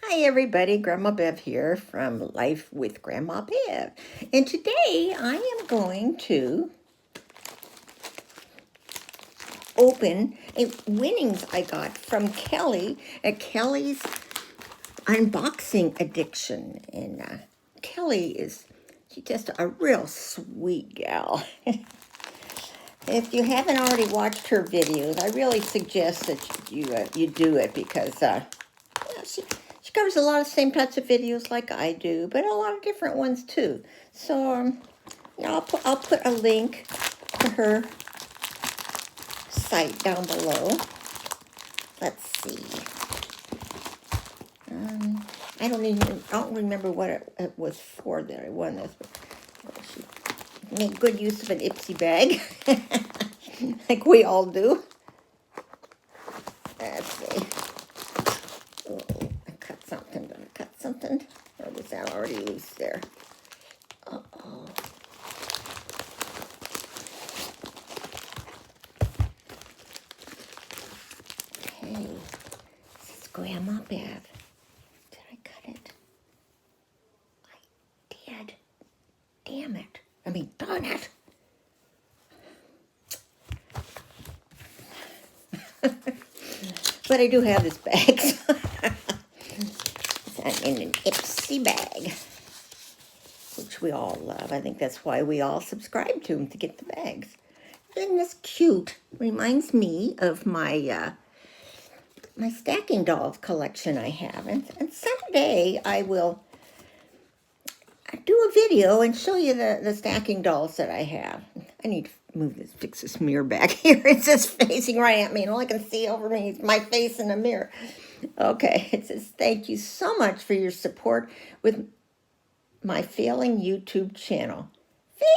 Hi everybody, Grandma Bev here from Life with Grandma Bev. And today I am going to open a winnings I got from Kelly at Kelly's Unboxing Addiction. And she's just a real sweet gal. If you haven't already watched her videos, I really suggest that you do it because she covers a lot of the same types of videos like I do, but a lot of different ones too. So I'll put a link to her site down below. Let's see. I don't remember what it was for that I won this, but she made good use of an Ipsy bag, like we all do. Let's see. Oh, I cut something. Did I cut something? Or was that already loose there? Uh-oh. Okay. This is Grandma Bev. Did I cut it? I did. Damn it. Darn it. But I do have this bag. It's in an Ipsy bag, which we all love. I think that's why we all subscribe to them, to get the bags. Isn't this cute? Reminds me of my my stacking dolls collection I have. And someday I will do a video and show you the stacking dolls that I have. I need to fix this mirror back here. It's just facing right at me, and all I can see over me is my face in the mirror. Okay, it says, thank you so much for your support with my failing YouTube channel.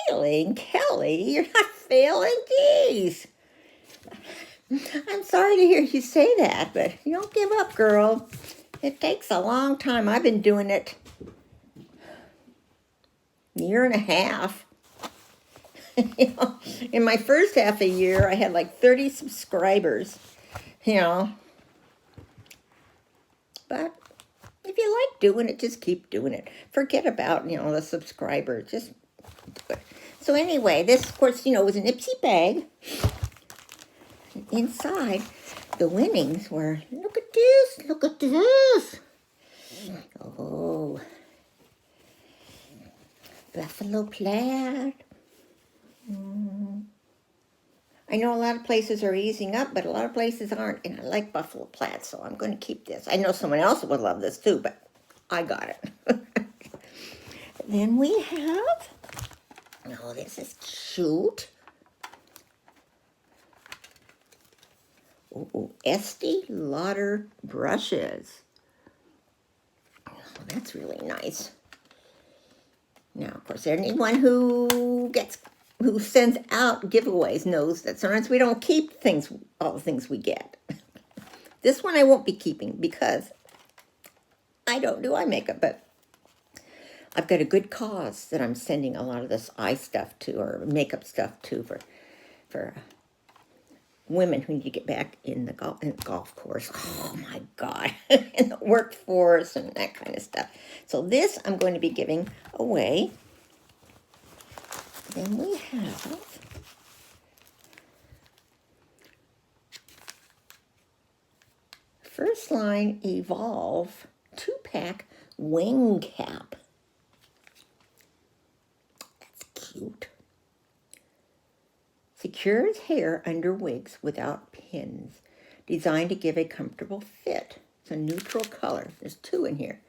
Failing? Kelly, you're not failing? Jeez. I'm sorry to hear you say that, but you don't give up, girl. It takes a long time. I've been doing it a year and a half. In my first half a year, I had like 30 subscribers, But if you like doing it, just keep doing it. Forget about, the subscribers. Just do it. So anyway, this, of course, was an Ipsy bag. Inside, the winnings were, look at this. Oh, buffalo plaid. I know a lot of places are easing up, but a lot of places aren't, and I like buffalo plaid, so I'm going to keep this. I know someone else would love this too, but I got it. Then we have, oh, this is cute. Oh, Estee Lauder brushes. Oh, that's really nice. Now, of course, anyone who sends out giveaways knows that sometimes we don't keep all the things we get. This one I won't be keeping because I don't do eye makeup, but I've got a good cause that I'm sending a lot of this eye stuff to, or makeup stuff to, for women who need to get back in the golf course. Oh my God, in the workforce and that kind of stuff. So this I'm going to be giving away. Then we have First Line Evolve 2-pack wing cap. That's cute. Secures hair under wigs without pins. Designed to give a comfortable fit. It's a neutral color. There's 2 in here.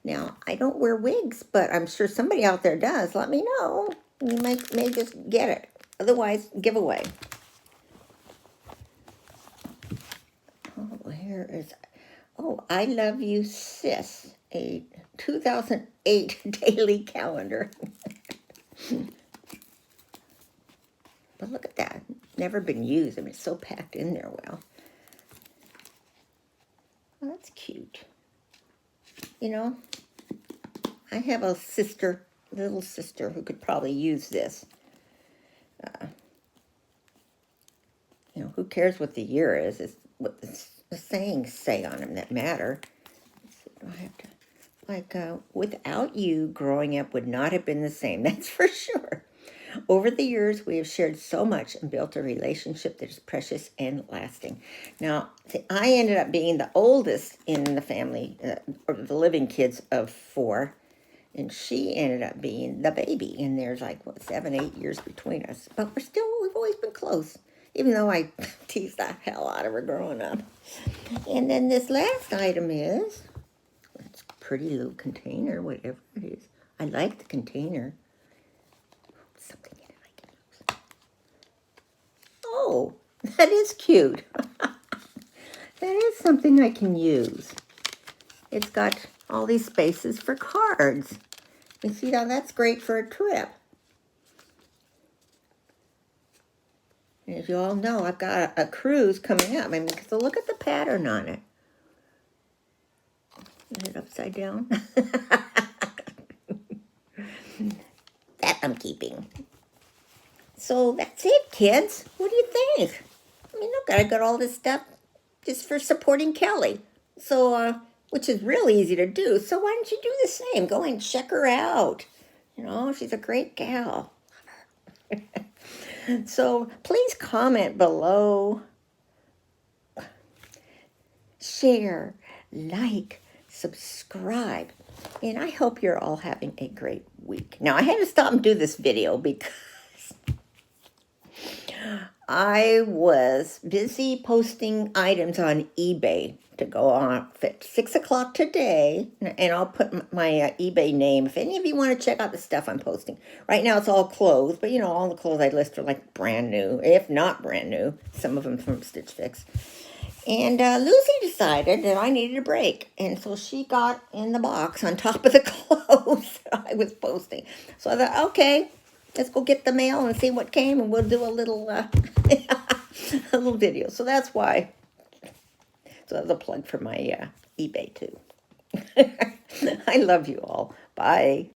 Now, I don't wear wigs, but I'm sure somebody out there does. Let me know. You may just get it. Otherwise, giveaway. Oh, here is, I Love You, Sis, a 2008 daily calendar. But look at that. Never been used. It's so packed in there well. Oh, that's cute. I have a little sister who could probably use this. Who cares what the year is? It's what the sayings say on them that matter. I have to, without you, growing up would not have been the same, that's for sure. Over the years, we have shared so much and built a relationship that is precious and lasting. Now, I ended up being the oldest in the family, or the living kids of 4, and she ended up being the baby. And there's like, 7, 8 years between us. But we've always been close, even though I teased the hell out of her growing up. And then this last item is, it's a pretty little container, whatever it is. I like the container. Something in it I can use. Oh, that is cute. That is something I can use. It's got all these spaces for cards. You see how that's great for a trip. And as you all know, I've got a cruise coming up. I mean, so look at the pattern on it. Is it upside down? That I'm keeping. So that's it, kids. What do you think? I mean, look, I got all this stuff just for supporting Kelly. So, which is really easy to do. So why don't you do the same? Go and check her out. You know, she's a great gal. So please comment below. Share, like, subscribe. And I hope you're all having a great week. Now, I had to stop and do this video because I was busy posting items on eBay to go on at 6 o'clock today. And I'll put my eBay name if any of you want to check out the stuff I'm posting. Right now, it's all clothes. But, you know, all the clothes I list are like brand new, if not brand new. Some of them from Stitch Fix. And Lucy decided that I needed a break. And so she got in the box on top of the clothes that I was posting. So I thought, okay, let's go get the mail and see what came. And we'll do a little, a little video. So that's why. So that's a plug for my eBay too. I love you all. Bye.